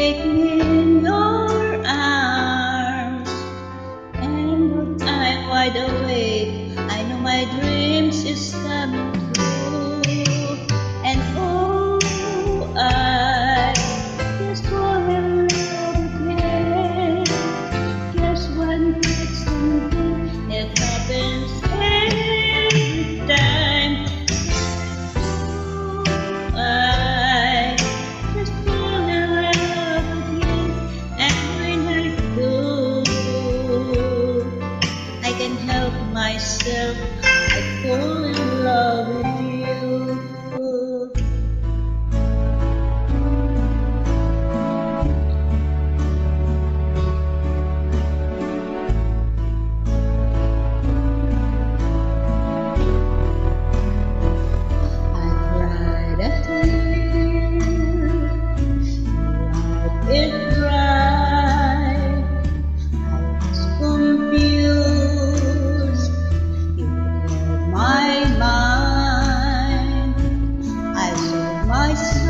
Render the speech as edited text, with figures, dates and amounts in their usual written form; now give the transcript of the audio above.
take me in your arms, and though I'm wide awake, I know my dreams is coming true. And oh, I just fall in love again. Just one quick something, it happens every time. I just fall in love again, and when I do, I can't help myself. I fall in love with you. I cried a tear, wiped it dry. I was confused. You cleared my mind. I saw myself.